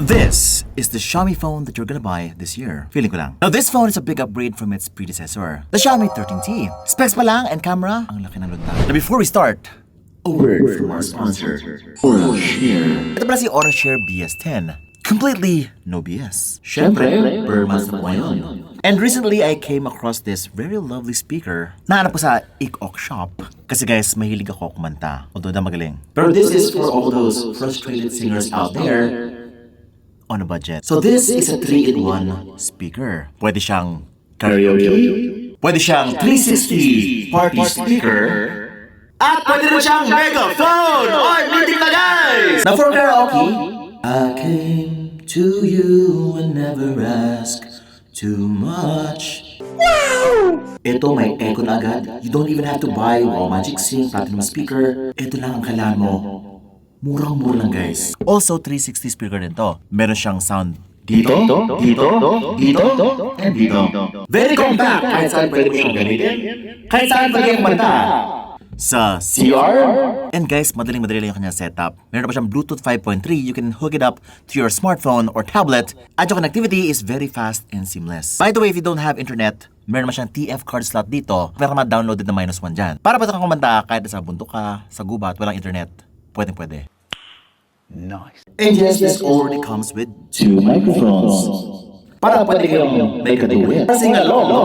This is the Xiaomi phone that you're gonna buy this year. Feeling ko lang. Now this phone is a big upgrade from its predecessor, the Xiaomi 14T. Specs pa lang and camera, ang laki ng lunta. Now before we start, a word from our sponsor, AuraShare. Ito pala si AuraShare BS10. Completely no BS. Syempre, per month na po ngayon. And recently, I came across this very lovely speaker. Nahanap ko sa ik-ok shop. Kasi guys, mahilig ako kumanta. Although na magaling. Pero this is for all those frustrated singers out there on a budget. So this is a 3-in-1 speaker. Pwede siyang karaoke, pwede siyang 360 party speaker, at pwede rin siyang megaphone! Or meeting na guys! Now for karaoke, I came to you and never ask too much. Wow! Ito may echo na agad. You don't even have to buy Wow Magic Sing Platinum speaker. Ito lang ang kailangan mo. Murang-mura lang guys. Also 360 speaker din to. Meron siyang sound dito, dito, and dito. Very compact. Kahit saan pwede mo siyang gamitin. Kahit saan pwede kumanta. Sa CR. And guys, madali-madali lang yung kanyang setup. Meron pa siyang Bluetooth 5.3. You can hook it up to your smartphone or tablet. At yung connectivity is very fast and seamless. By the way, if you don't have internet, meron naman siyang TF card slot dito. Meron ka ma-downloaded na -1 dyan. Para pwede kang kumanta kahit sa bundok ka, sa gubat, walang internet. Pwede. Nice. And yes, this already comes with 2 microphones. Para pwede kayong make a duet. Sing along, no?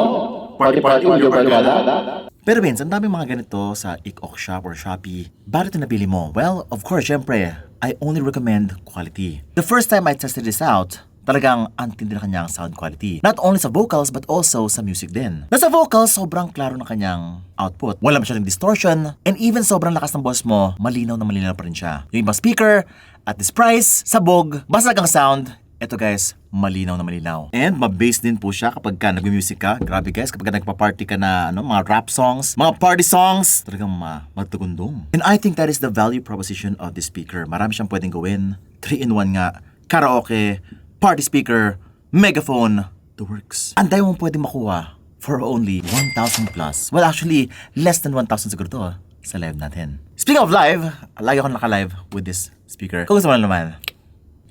Party with your barkada. Pero Vince, ang daming mga ganito sa ik-ok shop or Shopee. Bakit ito nabili mo? Well, of course, syempre, I only recommend quality. The first time I tested this out, talagang antindi na kanyang sound quality. Not only sa vocals, but also sa music din. Nasa vocals, sobrang klaro ng kanyang output. Wala masyadong distortion, and even sobrang lakas ng boses mo, malinaw pa rin siya. Yung ibang speaker, at this price, sabog, basag ang sound, eto guys, malinaw. And ma-bass din po siya kapag ka nag-music ka. Grabe guys, kapag ka nagpa-party ka na mga rap songs, mga party songs, talagang magtagundong. And I think that is the value proposition of this speaker. Marami siyang pwedeng gawin. 3-in-1 nga. Karaoke, party speaker, megaphone, the works. Anday mong pwedeng makuha for only 1,000 plus. Well, actually, less than 1,000 siguro to sa live natin. Speaking of live, lagi ako naka-live with this speaker. Kung gusto mo naman,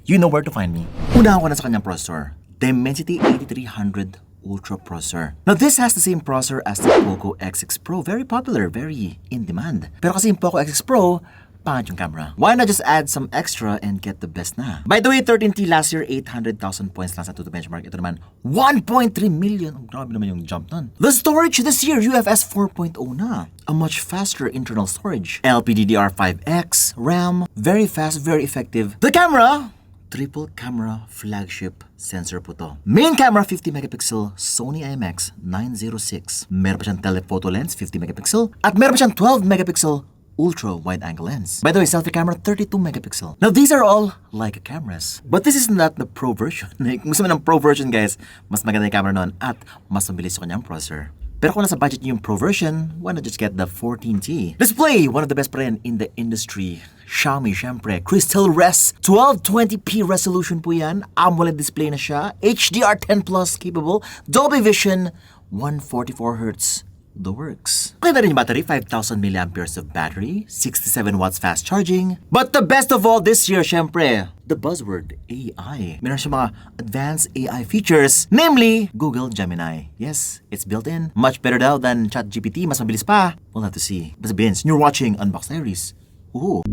you know where to find me. Unahan ko na sa kanyang processor, Dimensity 8300 Ultra processor. Now this has the same processor as the Poco X6 Pro. Very popular, very in demand. Pero kasi yung Poco X6 Pro, pangit yung camera. Why not just add some extra and get the best na? By the way, 13T last year, 800,000 points lang sa Tuto Benchmark. Ito naman, 1.3 million. Oh, grabe naman yung jump nun. The storage this year, UFS 4.0 na. A much faster internal storage. LPDDR5X, RAM, very fast, very effective. The camera, triple camera flagship sensor po to. Main camera 50 megapixel Sony IMX 906. Meron pa siyang telephoto lens 50 megapixel at meron pa siyang 12 megapixel ultra wide angle lens. By the way, selfie camera 32 megapixel. Now these are all Leica cameras. But this is not the pro version. Gusto mo ng pro version guys, mas maganda yung camera nun at mas mabilis yung kanyang processor. Pero kung nasa budget niyo yung pro version, why not just get the 14T? Display, one of the best pa rin in the industry. Xiaomi, syempre. Crystal Res, 1220p resolution po yan. AMOLED display na siya. HDR10 Plus capable. Dolby Vision, 144Hz. The works. Okay na rin yung battery, 5,000 mAh of battery, 67 watts fast charging. But the best of all this year, syempre, the buzzword, AI. Meron siya mga advanced AI features, namely, Google Gemini. Yes, it's built in. Much better daw than ChatGPT, mas mabilis pa. We'll have to see. Basta Vince, you're watching Unbox Diaries. Ooh.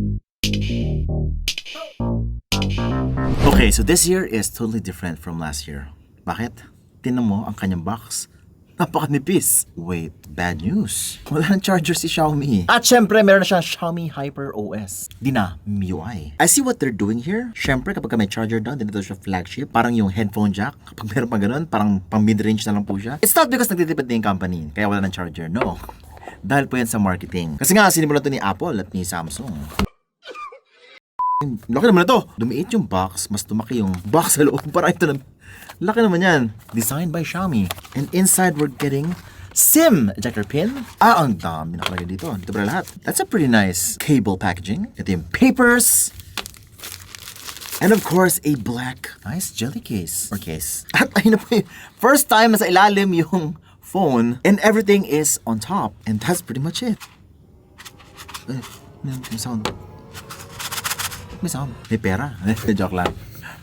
Okay, so this year is totally different from last year. Bakit? Tingnan mo ang kanyang box. Napakanipis. Wait, bad news. Wala nang charger si Xiaomi. At syempre, meron na siyang Xiaomi Hyper OS. Di na MIUI. I see what they're doing here. Syempre, kapag may charger doon, dito siya flagship. Parang yung headphone jack. Kapag meron pa ganun, parang pang mid-range na lang po siya. It's not because nagtitipid na yung company, kaya wala ng charger. No. Dahil po yan sa marketing. Kasi nga, sinimulan to ni Apple at ni Samsung. Laki naman na to. Dumiit yung box, mas lumaki yung box sa loob. Parang ito na. Laki naman yan. Designed by Xiaomi. And inside we're getting SIM ejector pin. Ang dami nakalagay dito. Dito pala lahat. That's a pretty nice cable packaging. Ito yung papers. And of course, a black nice jelly case. Or case. At ayun na po yung first time nasa ilalim yung phone. And everything is on top. And that's pretty much it. May sound. May pera. Joke lang.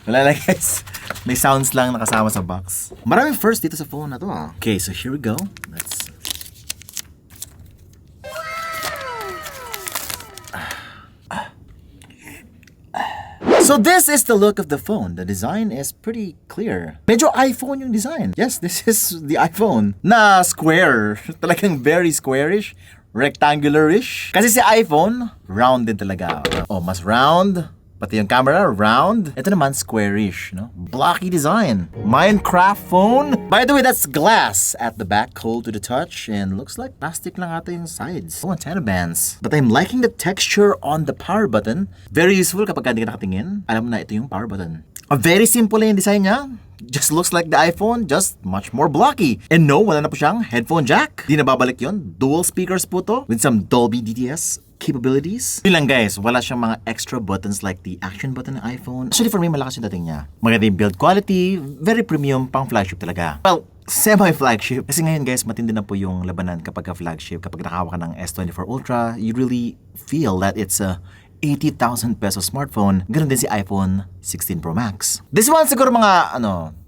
Wala lang guys. May sounds lang nakasama sa box. Maraming first dito sa phone na to ah. Okay, so here we go. Let's... So this is the look of the phone. The design is pretty clear. Medyo iPhone yung design. Yes, this is the iPhone na square. Talagang very squarish, rectangular-ish. Kasi si iPhone, round din talaga. Oh, mas round. Pati yung camera, round. Ito naman, squarish, no? Blocky design. Minecraft phone. By the way, that's glass at the back, cold to the touch, and looks like plastic lang ata yung sides. Oh, antenna bands. But I'm liking the texture on the power button. Very useful kapag hindi ka nakatingin. Alam mo na ito yung power button. Very simple yung design niya. Just looks like the iPhone, just much more blocky. And no, wala na po siyang headphone jack. Di na babalik yun. Dual speakers po to with some Dolby DTS capabilities. Yun lang guys, wala siyang mga extra buttons like the action button ng iPhone. Actually for me, malakas yung dating niya. Maganda yung build quality, very premium, pang flagship talaga. Well, semi-flagship. Kasi ngayon guys, matindi na po yung labanan kapag flagship. Kapag nakahawak ka ng S24 Ultra, you really feel that it's a 80,000 peso smartphone. Ganun din si iPhone 16 Pro Max. This one siguro mga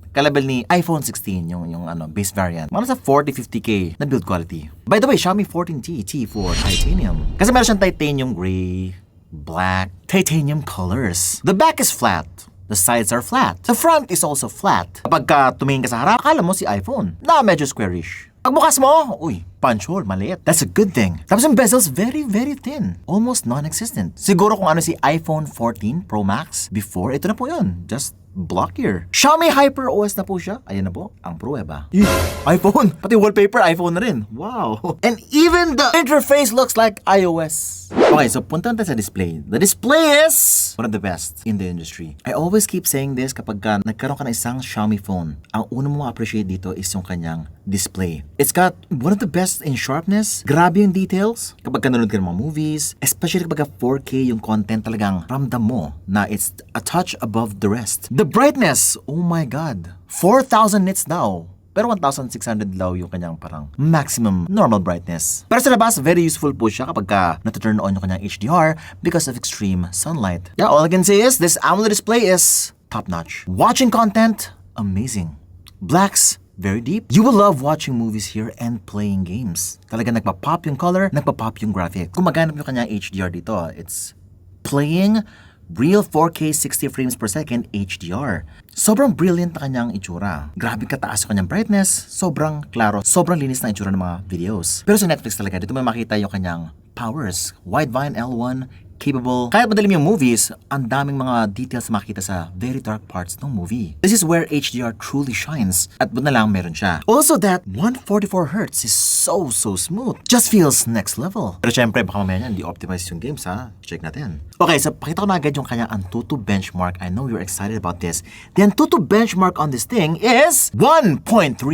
kalabel ni iPhone 16 yung base variant. Mga sa 40-50K na build quality. By the way, Xiaomi 14T T4 titanium. Kasi meron siyang titanium gray, black, titanium colors. The back is flat. The sides are flat. The front is also flat. Kapag tumingin ka sa harap, akala mo si iPhone na medyo squarish. Pag bukas mo, uy, punch hole, maliit. That's a good thing. Tapos yung bezels, very, very thin. Almost non-existent. Siguro kung ano si iPhone 14 Pro Max, before, ito na po yun. Just blockier. Xiaomi Hyper OS na po siya. Ayan na po, ang Pro ba? iPhone! Pati wallpaper, iPhone na rin. Wow! And even the interface looks like iOS. Okay, so punta tayo sa display. The display is one of the best in the industry. I always keep saying this kapag nagkaroon ka ng isang Xiaomi phone. Ang una mo ma-appreciate dito is yung kanyang display. It's got one of the best in sharpness. Grabe yung details. Kapag nanonood ka ng mga movies, especially kapag 4K yung content, talagang ramdam mo na it's a touch above the rest. The brightness, oh my God. 4,000 nits daw. Pero 1,600 daw yung kanyang parang maximum normal brightness. Pero sa labas, very useful po siya kapag nata-turn on yung kanyang HDR because of extreme sunlight. Yeah, all I can say is this AMOLED display is top-notch. Watching content, amazing. Blacks, very deep. You will love watching movies here and playing games. Talaga nagpa-pop yung color, nagpa-pop yung graphic. Kung maganap yung kanyang HDR dito, it's playing real 4K 60 frames per second HDR. Sobrang brilliant na kanyang itsura. Grabe kataas yung kanyang brightness, sobrang klaro, sobrang linis na itsura ng mga videos. Pero sa Netflix talaga, dito mo makita yung kanyang powers. Widevine L1, capable. Kahit madalim yung movies, ang daming mga details na makita sa very dark parts ng movie. This is where HDR truly shines. At buti na lang meron siya. Also that 144Hz is so smooth. Just feels next level. Pero syempre, baka mamaya niyan, di optimize yung games ha. Check natin. Okay, so pakita ko na agad yung kanyang Antutu benchmark. I know you're excited about this. The Antutu benchmark on this thing is 1.3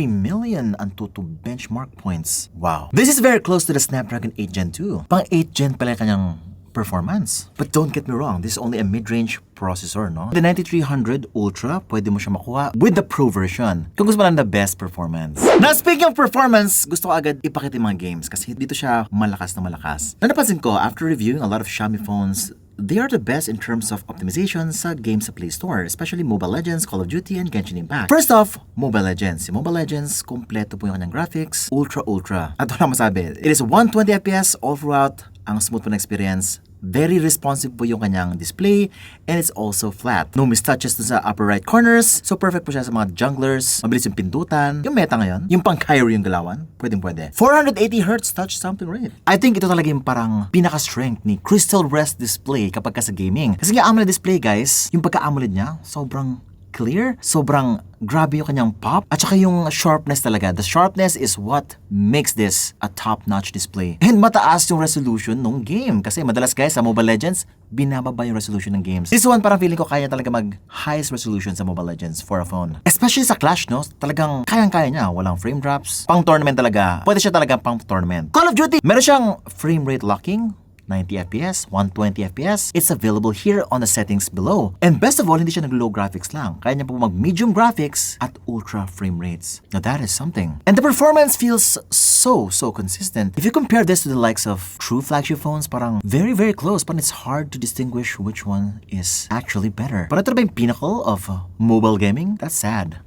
million Antutu benchmark points. Wow. This is very close to the Snapdragon 8 Gen 2. Pang 8 Gen pala kanyang performance. But don't get me wrong, this is only a mid-range processor, no? The 9300 Ultra, pwede mo siya makuha with the Pro version. Kung gusto mo lang the best performance. Now, speaking of performance, gusto ko agad ipakita yung mga games kasi dito siya malakas na malakas. Napansin ko, after reviewing a lot of Xiaomi phones, they are the best in terms of optimization sa games sa Play Store, especially Mobile Legends, Call of Duty, and Genshin Impact. First off, Mobile Legends. Si Mobile Legends, kompleto po yung kanyang graphics, ultra. At wala masabi, it is 120 FPS all throughout, ang smooth po na experience. Very responsive po yung kanyang display and it's also flat. No mistouches sa upper right corners. So perfect po siya sa mga junglers. Mabilis yung pindutan. Yung meta ngayon, yung pang Kyrie yung galawan, pwede. 480Hz touch sampling rate. I think ito talaga yung parang pinaka-strength ni Crystal Rest display kapag ka sa gaming. Kasi yung AMOLED display guys, yung pagka-AMOLED niya, sobrang clear, sobrang grabe yung kanyang pop, at saka yung sharpness talaga. The sharpness is what makes this a top-notch display. And mataas yung resolution ng game. Kasi madalas guys, sa Mobile Legends, binababa yung resolution ng games. This one, parang feeling ko kaya talaga mag-highest resolution sa Mobile Legends for a phone. Especially sa Clash, no? Talagang kayang-kaya niya. Walang frame drops. Pang tournament talaga. Pwede siya talaga pang tournament. Call of Duty, meron siyang frame rate locking. 90 FPS, 120 FPS. It's available here on the settings below. And best of all, hindi siya nag-low graphics lang. Kaya niya po mag-medium graphics at ultra frame rates. Now that is something. And the performance feels so consistent. If you compare this to the likes of true flagship phones, parang very close, but it's hard to distinguish which one is actually better. But ito na ba yung pinnacle of mobile gaming? That's sad.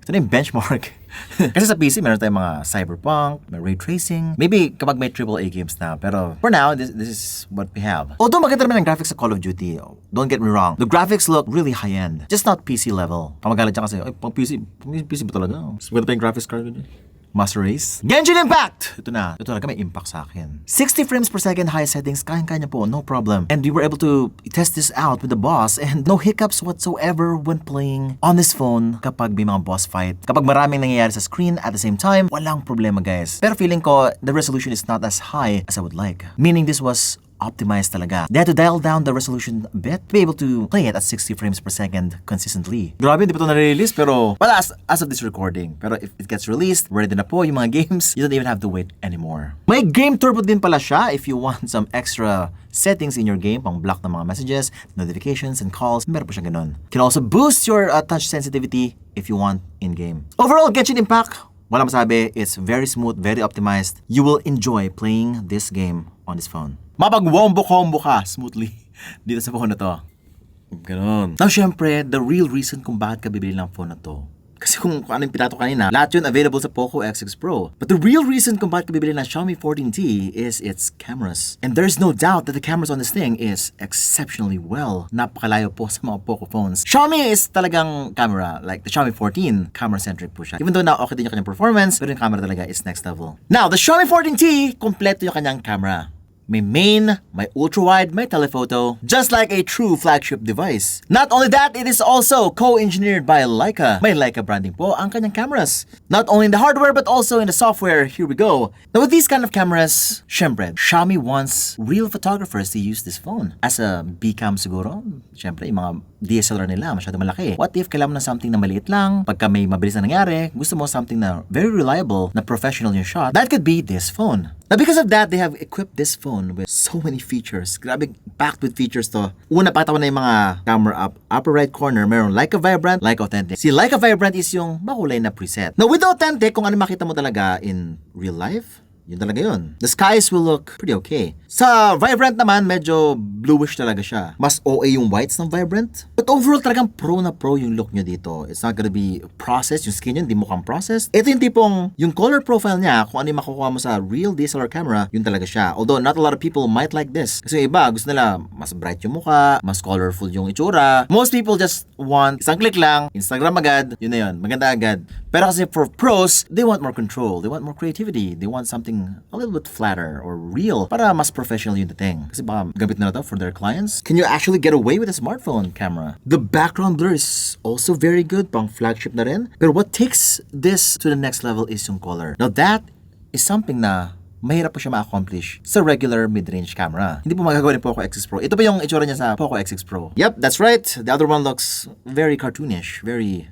Ito na yung benchmark. Kasi sa PC, meron tayong mga cyberpunk, may ray tracing, maybe kapag may AAA games na. Pero for now, this is what we have. Although maganda naman ang graphics sa Call of Duty, don't get me wrong, the graphics look really high-end. Just not PC level. Kamagalit siya kasi, ay, pang PC ba talaga? Maganda pa yung graphics card ko. Master Race. Genshin Impact! Ito na. Ito talaga may impact sa akin. 60 frames per second high settings, kaya-kaya po, no problem. And we were able to test this out with the boss and no hiccups whatsoever when playing on this phone kapag may mga boss fight. Kapag maraming nangyayari sa screen at the same time, walang problema guys. Pero feeling ko, the resolution is not as high as I would like. Meaning this was optimized talaga. They had to dial down the resolution a bit to be able to play it at 60 frames per second consistently. Grabe, hindi pa ito na-release pero as of this recording. Pero if it gets released, ready na po yung mga games, you don't even have to wait anymore. May game turbo din pala siya if you want some extra settings in your game, pang block ng mga messages, notifications, and calls. Meron po siya ganun. Can also boost your touch sensitivity if you want in-game. Overall, Genshin Impact, wala masabi, it's very smooth, very optimized. You will enjoy playing this game on this phone. Mapag-wombo-combo ka smoothly dito sa phone na to. Ganun. Now, syempre, the real reason kung bakit ka bibili ng phone na to. Kasi kung ano yung pinato kanina, lahat yun available sa Poco X6 Pro. But the real reason kung bakit ka bibili ng Xiaomi 14T is its cameras. And there's no doubt that the cameras on this thing is exceptionally well. Napakalayo po sa mga Poco phones. Xiaomi is talagang camera, like the Xiaomi 14, camera-centric po siya. Even though na okay din yung kanyang performance, pero yung camera talaga is next level. Now, the Xiaomi 14T, kompleto yung kanyang camera. May main, may ultra-wide, may telephoto, just like a true flagship device. Not only that, it is also co-engineered by Leica. May Leica branding po ang kanyang cameras. Not only in the hardware, but also in the software. Here we go. Now with these kind of cameras, syempre, Xiaomi wants real photographers to use this phone. As a B-cam siguro, syempre, yung mga DSLR nila, masyado malaki. What if kailangan mo na something na maliit lang, pagka may mabilis na nangyari, gusto mo something na very reliable, na professional yung shot, that could be this phone. Now because of that, they have equipped this phone with so many features. Grabe, packed with features to. Una, pakita ko na yung mga camera upper right corner, meron Leica Vibrant, Leica Authentic. Si Leica Vibrant is yung makulay na preset. Now with the Authentic, kung ano makita mo talaga in real life, yun talaga yun. The skies will look pretty okay. Sa Vibrant naman, medyo bluish talaga siya. Mas OA yung whites ng Vibrant. But overall, talagang pro na pro yung look nyo dito. It's not gonna be processed. Yung skin nyo, hindi mukhang processed. Ito yung tipong, yung color profile niya, kung ano yung makukuha mo sa real DSLR camera, yun talaga siya. Although, not a lot of people might like this. Kasi yung iba, gusto nila, mas bright yung mukha, mas colorful yung itsura. Most people just want, isang click lang, Instagram agad, yun na yun, maganda agad. Pero kasi for pros, they want more control, they want more creativity, they want something a little bit flatter or real para mas professional yung dating. Kasi baka gamit na to for their clients. Can you actually get away with a smartphone camera? The background blur is also very good, pang flagship na rin. Pero what takes this to the next level is yung color. Now that is something na mahirap po siya ma-accomplish sa regular mid-range camera. Hindi po magagawa ni Poco X6 Pro. Ito pa yung itsura niya sa Poco X6 Pro. Yep, that's right. The other one looks very cartoonish, very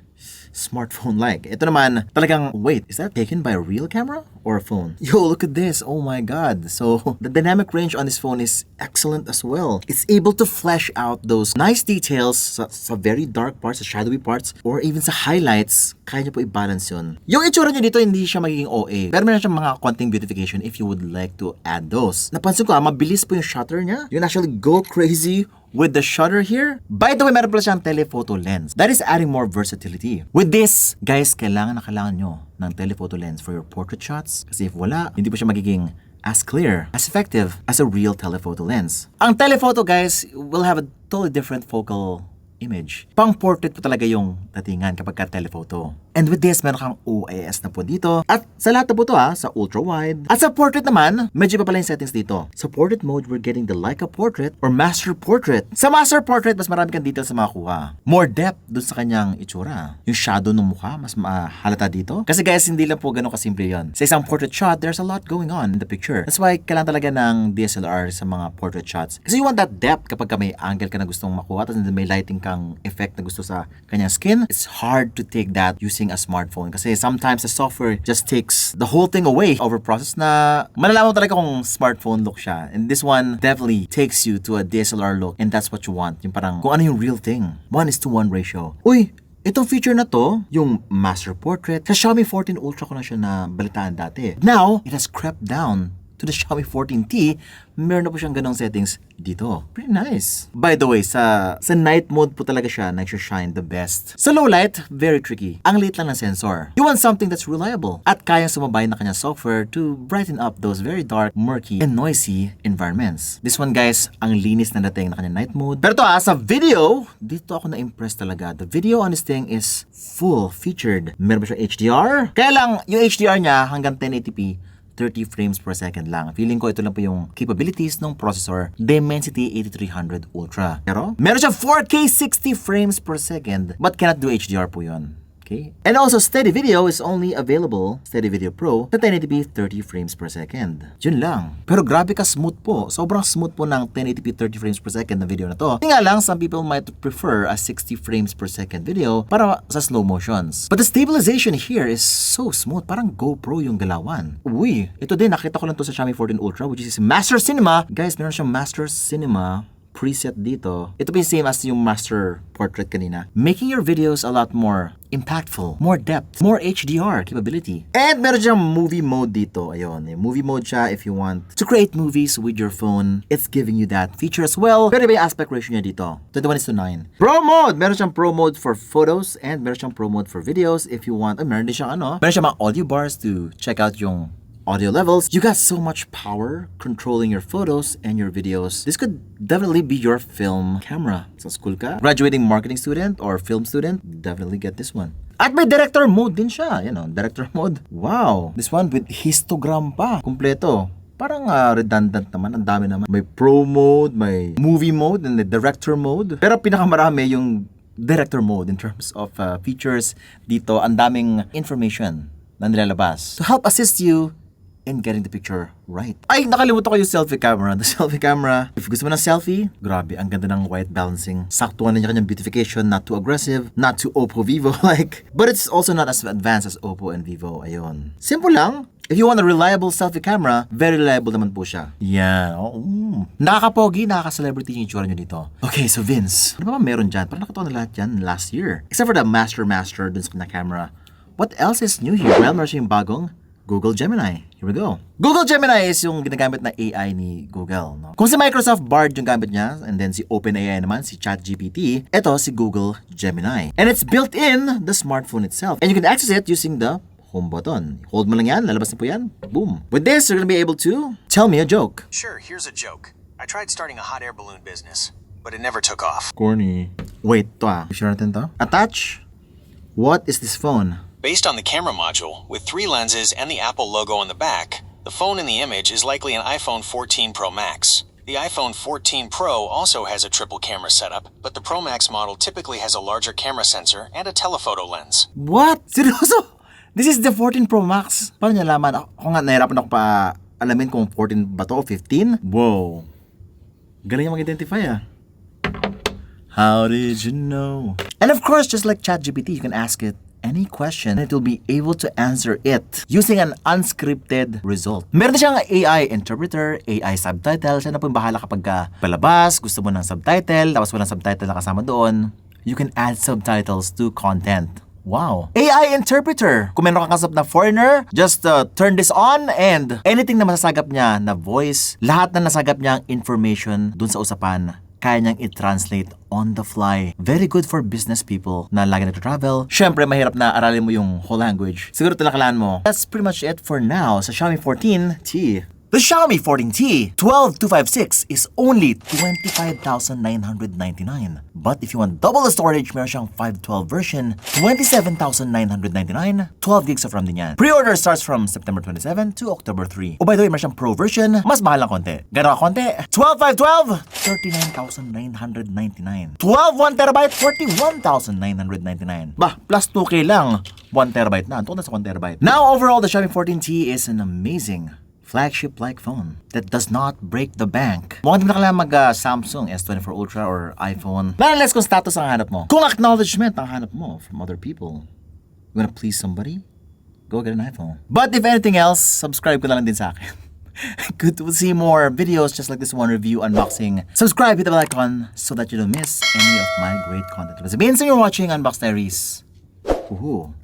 smartphone-like. Ito naman, talagang, wait, is that taken by a real camera or a phone? Yo, look at this. Oh my God. So, the dynamic range on this phone is excellent as well. It's able to flesh out those nice details sa very dark parts, sa shadowy parts, or even sa highlights. Kaya niyo po i-balance yun. Yung itsura niyo dito, hindi siya magiging OA. Pero meron siyang mga konting beautification if you would like to add those. Napansin ko, mabilis po yung shutter niya. You can actually go crazy with the shutter here. By the way, meron pala siyang telephoto lens. That is adding more versatility. With this, guys, kailangan nyo ng telephoto lens for your portrait shots. Kasi if wala, hindi po siya magiging as clear, as effective as a real telephoto lens. Ang telephoto, guys, will have a totally different focal image. Pang portrait po talaga yung datingan kapag ka telephoto. And with this, meron kang OIS na po dito. At sa lahat na po ito sa ultra-wide. At sa portrait naman, medyo pa pala yung settings dito. Sa portrait mode, we're getting the Leica Portrait or Master Portrait. Sa Master Portrait, mas marami kang details sa makuha. More depth dun sa kanyang itsura. Yung shadow ng mukha, mas mahalata dito. Kasi guys, hindi lang po ganun kasimple yun. Sa isang portrait shot, there's a lot going on in the picture. That's why kailangan talaga ng DSLR sa mga portrait shots. Kasi you want that depth kapag ka may angle ka na gustong makuha, tapos may lighting ka kang effect na gusto sa kanyang skin, it's hard to take that using a smartphone. Kasi sometimes the software just takes the whole thing away over process na malalaman mo talaga kung smartphone look siya. And this one definitely takes you to a DSLR look, and that's what you want. Yung parang kung ano yung real thing. 1:1 ratio. Uy! Itong feature na to, yung master portrait, sa Xiaomi 14 Ultra ko na siya na balitaan dati. Now, it has crept down to the Xiaomi 14T. Meron na po siyang ganong settings dito. Pretty nice. By the way, sa night mode po talaga siya nag-shine the best. Sa low light, very tricky. Ang liit lang ng sensor. You want something that's reliable at kayang sumabay na kanyang software to brighten up those very dark, murky, and noisy environments. This one guys, ang linis na dating na kanyang night mode. Pero to sa video, dito ako na-impress talaga. The video on this thing is full featured. Meron ba siya HDR? Kaya lang, yung HDR niya hanggang 1080p, 30 frames per second lang. Feeling ko ito lang po yung capabilities ng processor Dimensity 8300 Ultra. Pero meron siya 4K 60 frames per second but cannot do HDR po yun. Okay? And also, Steady Video is only available, Steady Video Pro, sa 1080p 30 frames per second. Yun lang. Pero grabe ka smooth po. Sobrang smooth po ng 1080p 30 frames per second na video na to. Nga lang, some people might prefer a 60 frames per second video para sa slow motions. But the stabilization here is so smooth. Parang GoPro yung galawan. Uy, ito din, nakita ko lang to sa Xiaomi 14 Ultra, which is Master Cinema. Guys, meron siyang Master Cinema preset dito. Ito pa yung same as yung master portrait kanina. Making your videos a lot more impactful, more depth, more HDR capability. And meron siyang movie mode dito. Ayun, movie mode siya if you want to create movies with your phone. It's giving you that feature as well. Pero iba yung aspect ratio niya dito. 21:9. Pro mode! Meron siyang pro mode for photos and meron siyang pro mode for videos if you want. Meron din siyang meron siyang mga audio bars to check out yung audio levels. You got so much power controlling your photos and your videos. This could definitely be your film camera. Sa school ka, graduating marketing student or film student, definitely get this one. At may director mode din siya. Director mode. Wow! This one with histogram pa. Kompleto. Parang redundant naman. Ang dami naman. May pro mode, may movie mode, and the director mode. Pero pinakamarami yung director mode in terms of features dito. Ang daming information na nilalabas to help assist you in getting the picture right. Ay, nakalimutan ko yung selfie camera. The selfie camera, if gusto mo ng selfie, grabe, ang ganda ng white balancing. Saktuhan na niya kanyang beautification, not too aggressive, not too Oppo, Vivo like. But it's also not as advanced as Oppo and Vivo. Ayun. Simple lang. If you want a reliable selfie camera, very reliable naman po siya. Yan. Nakakapogi, nakaka-celebrity yung itsura nyo dito. Okay, so Vince, ano ba meron dyan? Parang nakatawa na lahat yan last year. Except for the master dun sa camera. What else is new here? Well, meron siya yung bagong Google Gemini. Here we go. Google Gemini is yung ginagamit na AI ni Google. No? Kung si Microsoft Bard yung gamit niya, and then si OpenAI naman, si ChatGPT, ito si Google Gemini. And it's built in the smartphone itself. And you can access it using the home button. Hold mo lang yan, lalabas na po yan. Boom. With this, you're gonna be able to tell me a joke. Sure, here's a joke. I tried starting a hot air balloon business, but it never took off. Corny. Wait, Sure natin to? Attach. What is this phone? Based on the camera module, with 3 lenses and the Apple logo on the back, the phone in the image is likely an iPhone 14 Pro Max. The iPhone 14 Pro also has a triple camera setup, but the Pro Max model typically has a larger camera sensor and a telephoto lens. What? Seryoso? This is the 14 Pro Max? Paano niya laman? Ako nga, nahirapan ako pa alamin kung 14 ba to o 15? Wow. Galing yung mag-identify How did you know? And of course, just like ChatGPT, you can ask it any question and it will be able to answer it using an unscripted result. Meron na siyang AI interpreter, AI subtitle. Siya na po yung bahala kapag palabas, gusto mo ng subtitle, tapos walang subtitle na kasama doon. You can add subtitles to content. Wow. AI interpreter. Kung meron kang kasap na foreigner, just turn this on and anything na masasagap niya na voice, lahat na nasagap niyang information dun sa usapan, kaya niyang i-translate on the fly. Very good for business people na lagi nagtra-travel. Siyempre, mahirap na aralin mo yung whole language. Siguro talakalan mo. That's pretty much it for now sa Xiaomi 14T. The Xiaomi 14T 12256 is only 25,999. But if you want double the storage, meron siyang 512 version, 27,999, 12 gigs of RAM din yan. Pre-order starts from September 27 to October 3. Oh, by the way, meron siyang Pro version, mas mahal lang konti. Gano'n ka konti? 12,512, 39,999. 12 1TB, 41,999. Bah, plus 2K lang. 1TB na. Ito na sa 1TB. Now, overall, the Xiaomi 14T is an amazing flagship-like phone that does not break the bank. Mukhang di mo na kailangan mag-Samsung S24 Ultra or iPhone. Unless kung status ang hanap mo. Kung acknowledgement ang hanap mo from other people. You wanna please somebody? Go get an iPhone. But if anything else, subscribe ko na lang din sa akin. Good to see more videos just like this one, review, unboxing. Subscribe, hit the bell icon so that you don't miss any of my great content. Sabihin sa inyo watching Unbox Diaries. Woohoo!